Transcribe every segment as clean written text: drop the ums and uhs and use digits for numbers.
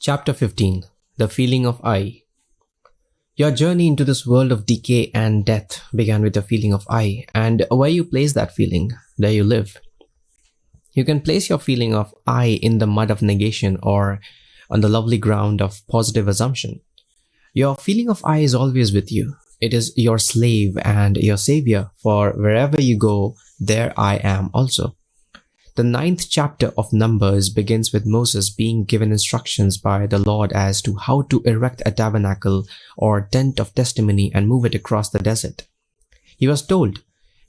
Chapter 15. The Feeling of I. Your journey into this world of decay and death began with the feeling of I, and where you place that feeling, there you live. You can place your feeling of I in the mud of negation or on the lovely ground of positive assumption. Your feeling of I is always with you. It is your slave and your savior, for wherever you go, there I am also. The 9th chapter of Numbers begins with Moses being given instructions by the Lord as to how to erect a tabernacle or tent of testimony and move it across the desert. He was told,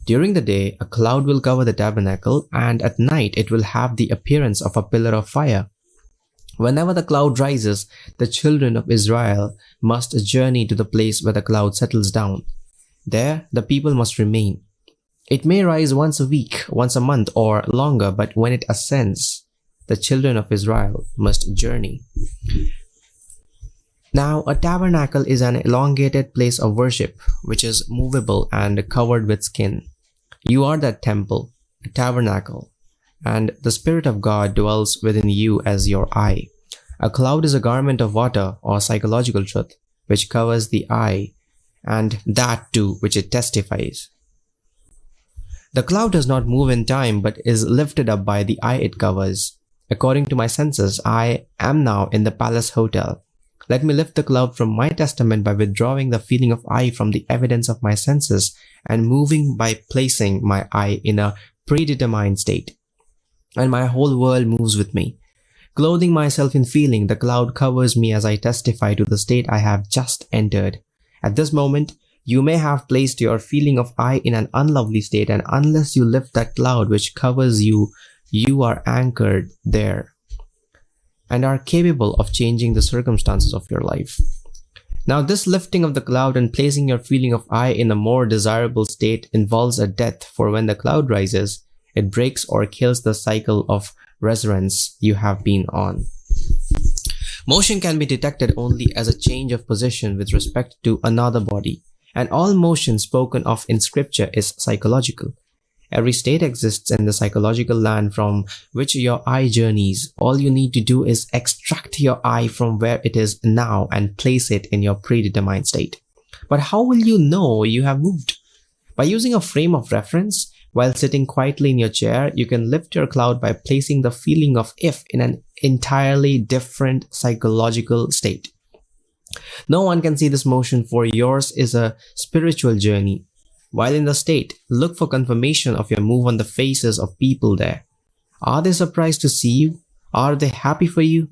during the day a cloud will cover the tabernacle, and at night it will have the appearance of a pillar of fire. Whenever the cloud rises, the children of Israel must journey to the place where the cloud settles down. There the people must remain. It may rise once a week, once a month, or longer, but when it ascends, the children of Israel must journey. Now, a tabernacle is an elongated place of worship, which is movable and covered with skin. You are that temple, a tabernacle, and the Spirit of God dwells within you as your I. A cloud is a garment of water or psychological truth, which covers the I, and that too which it testifies. The cloud does not move in time, but is lifted up by the I it covers. According to my senses, I am now in the palace hotel. Let me lift the cloud from my testament by withdrawing the feeling of I from the evidence of my senses and moving by placing my I in a predetermined state. And my whole world moves with me. Clothing myself in feeling, the cloud covers me as I testify to the state I have just entered. At this moment, you may have placed your feeling of I in an unlovely state, and unless you lift that cloud which covers you, you are anchored there and are capable of changing the circumstances of your life. Now, this lifting of the cloud and placing your feeling of I in a more desirable state involves a death, for when the cloud rises, it breaks or kills the cycle of resurgence you have been on. Motion can be detected only as a change of position with respect to another body. And all motion spoken of in scripture is psychological. Every state exists in the psychological land from which your I journeys. All you need to do is extract your I from where it is now and place it in your predetermined state. But how will you know you have moved? By using a frame of reference. While sitting quietly in your chair, you can lift your cloud by placing the feeling of if in an entirely different psychological state. No one can see this motion, for yours is a spiritual journey. While in the state, look for confirmation of your move on the faces of people there. Are they surprised to see you? Are they happy for you?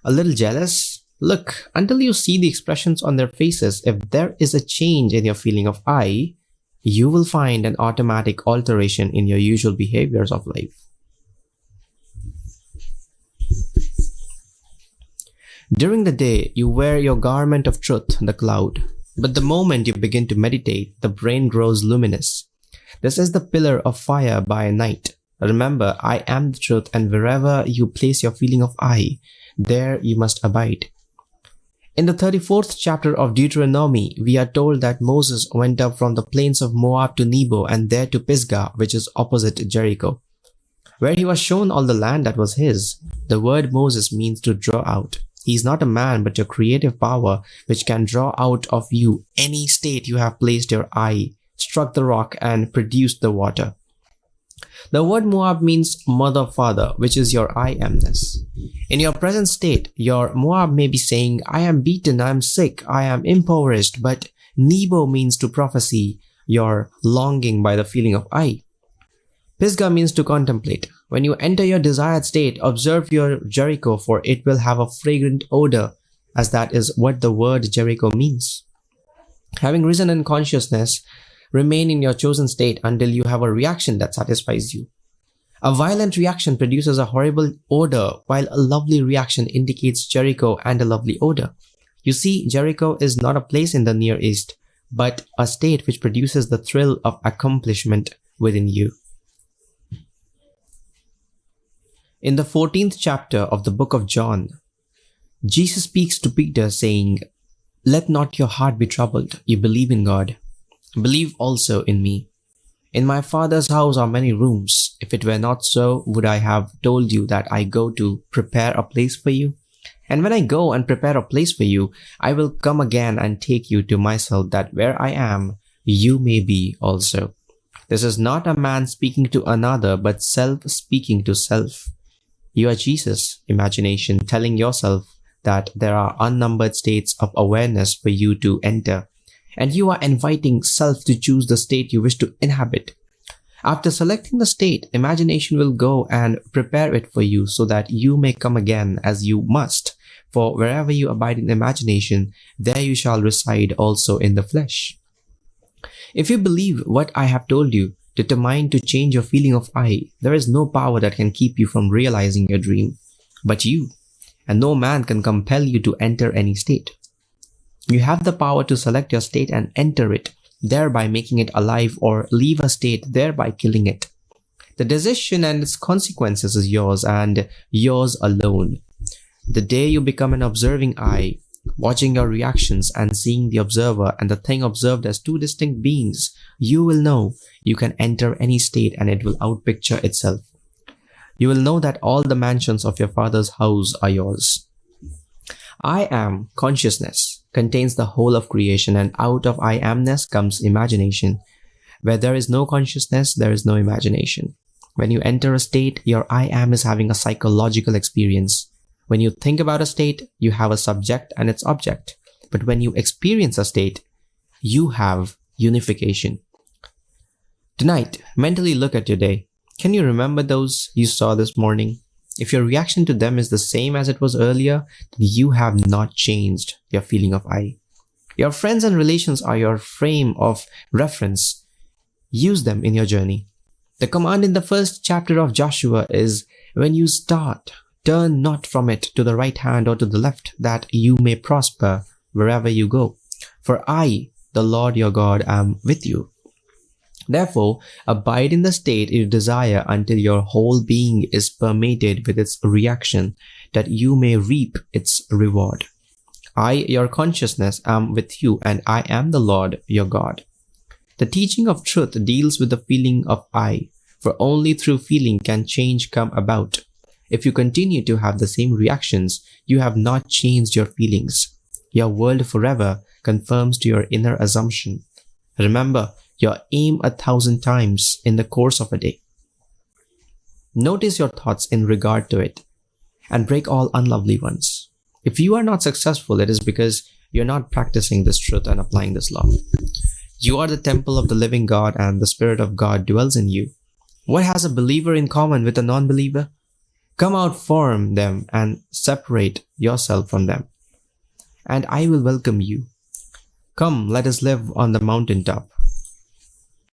A little jealous? Look until you see the expressions on their faces. If there is a change in your feeling of I, you will find an automatic alteration in your usual behaviors of life. During the day, you wear your garment of truth, the cloud. But the moment you begin to meditate, the brain grows luminous. This is the pillar of fire by night. Remember, I am the truth, and wherever you place your feeling of I, there you must abide. In the 34th chapter of Deuteronomy, we are told that Moses went up from the plains of Moab to Nebo and there to Pisgah, which is opposite Jericho, where he was shown all the land that was his. The word Moses means to draw out. He is not a man, but your creative power, which can draw out of you any state you have placed your I, struck the rock, and produced the water. The word Moab means mother, father, which is your I amness. In your present state, your Moab may be saying, I am beaten, I am sick, I am impoverished, but Nebo means to prophesy your longing by the feeling of I. Pisgah means to contemplate. When you enter your desired state, observe your Jericho, for it will have a fragrant odor, as that is what the word Jericho means. Having risen in consciousness, remain in your chosen state until you have a reaction that satisfies you. A violent reaction produces a horrible odor, while a lovely reaction indicates Jericho and a lovely odor. You see, Jericho is not a place in the Near East, but a state which produces the thrill of accomplishment within you. In the 14th chapter of the book of John, Jesus speaks to Peter saying, Let not your heart be troubled. You believe in God. Believe also in me. In my Father's house are many rooms. If it were not so, would I have told you that I go to prepare a place for you? And when I go and prepare a place for you, I will come again and take you to myself, that where I am, you may be also. This is not a man speaking to another, but self speaking to self. You are Jesus' imagination telling yourself that there are unnumbered states of awareness for you to enter, and you are inviting self to choose the state you wish to inhabit. After selecting the state, imagination will go and prepare it for you so that you may come again, as you must. For wherever you abide in imagination, there you shall reside also in the flesh. If you believe what I have told you, determined to change your feeling of I, there is no power that can keep you from realizing your dream, but you, and no man can compel you to enter any state. You have the power to select your state and enter it, thereby making it alive, or leave a state, thereby killing it. The decision and its consequences is yours and yours alone. The day you become an observing I, watching your reactions and seeing the observer and the thing observed as two distinct beings, you will know you can enter any state and it will outpicture itself. You will know that all the mansions of your Father's house are yours. I am consciousness contains the whole of creation, and out of I amness comes imagination. Where there is no consciousness, there is no imagination. When you enter a state, your I am is having a psychological experience. When you think about a state, you have a subject and its object. But when you experience a state, you have unification. Tonight, mentally look at your day. Can you remember those you saw this morning? If your reaction to them is the same as it was earlier, then you have not changed your feeling of I. Your friends and relations are your frame of reference. Use them in your journey. The command in the first chapter of Joshua is, when you start, turn not from it to the right hand or to the left, that you may prosper wherever you go. For I, the Lord your God, am with you. Therefore, abide in the state you desire until your whole being is permeated with its reaction, that you may reap its reward. I, your consciousness, am with you, and I am the Lord your God. The teaching of truth deals with the feeling of I, for only through feeling can change come about. If you continue to have the same reactions, you have not changed your feelings. Your world forever conforms to your inner assumption. Remember, your aim 1,000 times in the course of a day. Notice your thoughts in regard to it, and break all unlovely ones. If you are not successful, it is because you're not practicing this truth and applying this law. You are the temple of the living God, and the Spirit of God dwells in you. What has a believer in common with a non-believer? Come out from them and separate yourself from them, and I will welcome you. Come, let us live on the mountaintop.